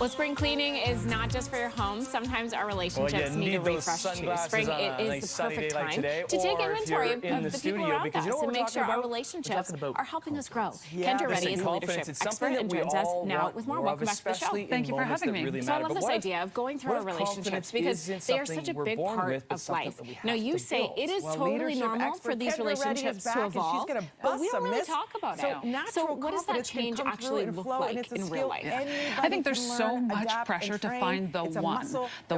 Well, spring cleaning is not just for your home. Sometimes our relationships need a refresh too. Spring is the perfect time to take inventory of the people around us and make sure our relationships are helping us grow. Kendra Reddy is a leadership expert and joins us now with more. Welcome back to the show. Thank you for having me. So I love this idea of going through our relationships because they are such a big part of life. Now, you say it is totally normal for these relationships to evolve, but we don't really talk about it. So what does that change actually look like in real life? I think there's so much pressure to find the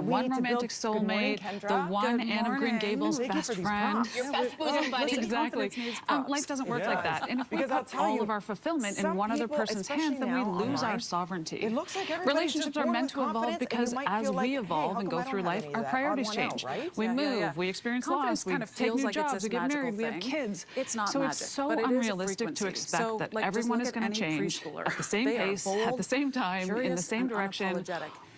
one romantic soulmate, the one Anne of Green Gables best friend. Your best bosom buddy. Exactly. Life doesn't work like that. And if we put all of our fulfillment in one other person's hands, then we lose our sovereignty. Relationships are meant to evolve because as we evolve and go through life, our priorities change. We move, we experience loss, we take new jobs, we get married, we have kids. So it's so unrealistic to expect that everyone is going to change at the same pace, at the same time, in the same direction.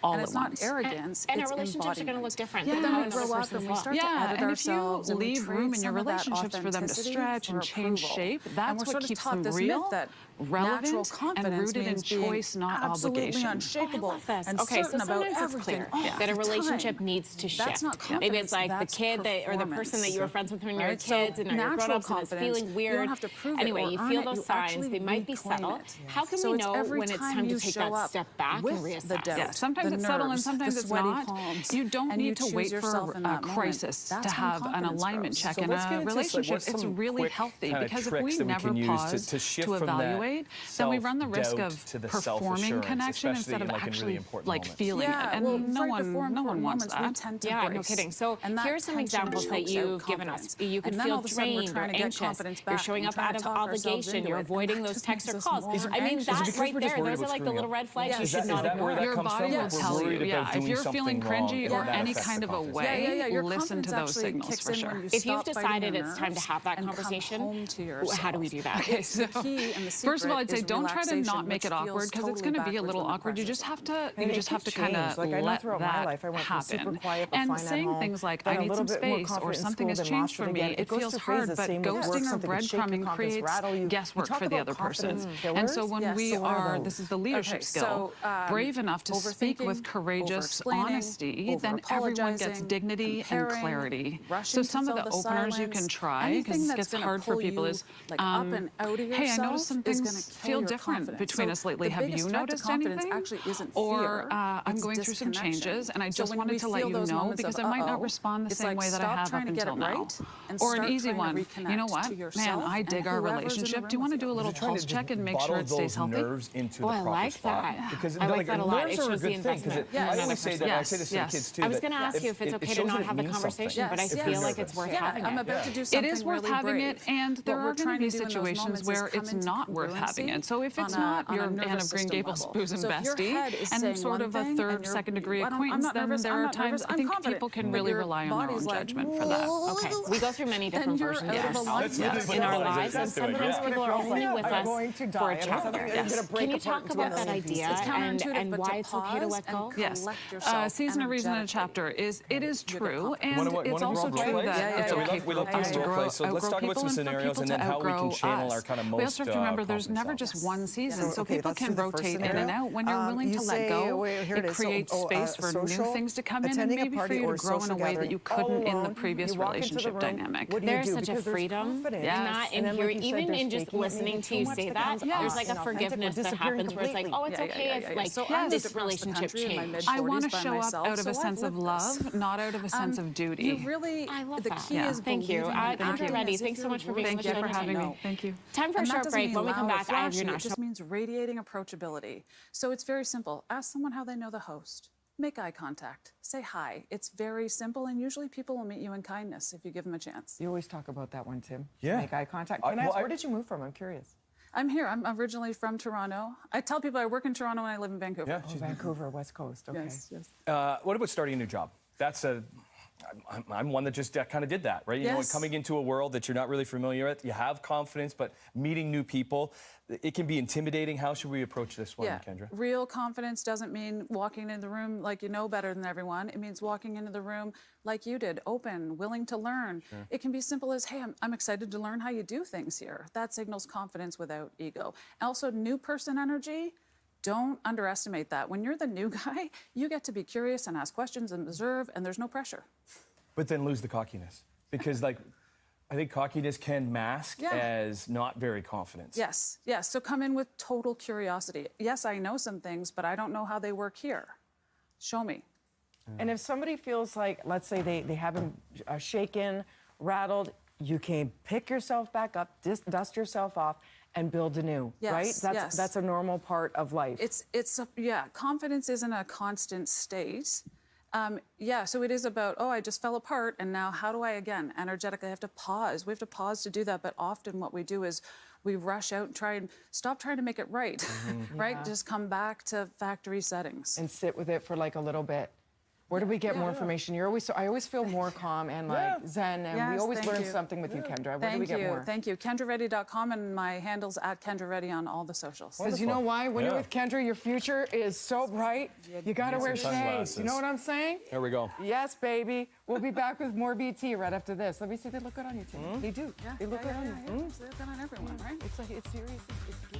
And it's not arrogance, and our relationships are going to look different. Then we grow up and we start to edit ourselves, and leave room in your relationships for them to stretch and change shape. That's what keeps them real, relevant, and rooted in choice, not obligation. Unshakable. And okay, so sometimes it's clear that a relationship needs to shift. Maybe it's like the kid or the person that you were friends with when you were kids and now you're grown-ups and it's feeling weird. Anyway, you feel those signs. They might be subtle. How can we know when it's time to take that step back and reassess? Sometimes it's subtle and sometimes it's not. You don't need to wait for a crisis to have an alignment check in a relationship. It's really healthy because if we never pause to evaluate, then we run the risk of performing connection instead of actually feeling it. And no one wants that. Yeah, no kidding. So here are some examples that you've given us. You can feel drained or anxious. You're showing up out of obligation. You're avoiding those texts or calls. I mean, that right there, those are like the little red flags you should not ignore. Your body will tell you, if you're feeling cringy or any kind of a way, listen to those signals for sure. If you've decided it's time to have that conversation, how do we do that? Okay, so first of all, I'd say don't try to not make it awkward because it's going to be a little awkward. You just have to kind of let that happen. And saying things like, I need some space or something has changed for me, it feels hard, but ghosting or breadcrumbing creates guesswork for the other person. And so when we are, this is the leadership skill, brave enough to speak with courageous honesty, then everyone gets dignity and clarity. So some of the openers you can try, because it gets hard for people, is, hey, I noticed some things feel different between us lately. Have you noticed anything? Or I'm going through some changes, and I just wanted to let you know because I might not respond the same way that I have up until now. Or an easy one, you know what, man, I dig our relationship. Do you want to do a little pulse check and make sure it stays healthy? Oh, I like that. I like that a lot. It shows the investment. I always say that. I say this to the kids too. I was going to ask you if it's okay to not have the conversation, but I feel like it's worth having it. I'm about to do something It is worth having it, and there are going to be situations where it's not worth having it. So if it's not your Anne of Green Gables bosom bestie and sort of a third, second degree acquaintance, then there are times I think people can really rely on their own judgment for that. Okay, we go through many different versions of ourselves in our lives, and sometimes people are only with us for a chapter. Can you talk about that idea and why it's okay to let go? Yes. Season, a reason, and a chapter is true, and it's also true that it's okay for us to grow, so let's talk about some scenarios and then how we can channel our kind of most. We also have to remember there's never just one season, so people can rotate in and out. When you're willing to let go, it creates space for new things to come in and maybe for you to grow in a way that you couldn't in the previous relationship dynamic. There's such a freedom in that, in here, even in just listening to you say that, there's like a forgiveness that happens where it's like, oh, it's okay if like this relationship changed. I want to show up out of a sense of love, not out of a sense of duty. I love that. Thank you. Kendra Reddy, thanks so much for being on the show. Thank you for having me. Thank you. Time for a short break. When we come back, I have your It national. just means radiating approachability. So it's very simple. Ask someone how they know the host. Make eye contact. Say hi. It's very simple, and usually people will meet you in kindness if you give them a chance. You always talk about that one, Tim. Yeah. Make eye contact. Can I ask, where did you move from? I'm curious. I'm here. I'm originally from Toronto. I tell people I work in Toronto and I live in Vancouver. Yeah, Vancouver, West Coast. Okay. Yes, yes. What about starting a new job? That's I'm one that just kind of did that, right? You know, coming into a world that you're not really familiar with, you have confidence, but meeting new people, it can be intimidating. How should we approach this one, Kendra? Real confidence doesn't mean walking into the room like you know better than everyone. It means walking into the room like you did, open, willing to learn. Sure. It can be simple as, hey, I'm excited to learn how you do things here. That signals confidence without ego. Also, new person energy. Don't underestimate that. When you're the new guy, you get to be curious and ask questions and observe, and there's no pressure. But then lose the cockiness. Because, like, I think cockiness can mask as not very confident. Yes, yes. So come in with total curiosity. Yes, I know some things, but I don't know how they work here. Show me. And if somebody feels like, let's say they haven't shaken, rattled, you can pick yourself back up, dust yourself off, and build anew, right? That's a normal part of life. Confidence isn't a constant state. So it is about, oh, I just fell apart, and now how do I, again, energetically, I have to pause. We have to pause to do that, but often what we do is we rush out and try and stop trying to make it right, right? Just come back to factory settings. And sit with it for like a little bit. Where do we get more information? I always feel more calm and like zen, and we always learn something with you, Kendra. Where do we get more? Thank you. KendraReddy.com, and my handle's at KendraReddy on all the socials. Because you know why? When you're with Kendra, your future is so bright. You gotta wear shades. You know what I'm saying? There we go. Yes, baby. We'll be back with more BT right after this. Let me see. They look good on you, Tim. They do. They look good on you. They look good on everyone, right? It's like, it's serious. It's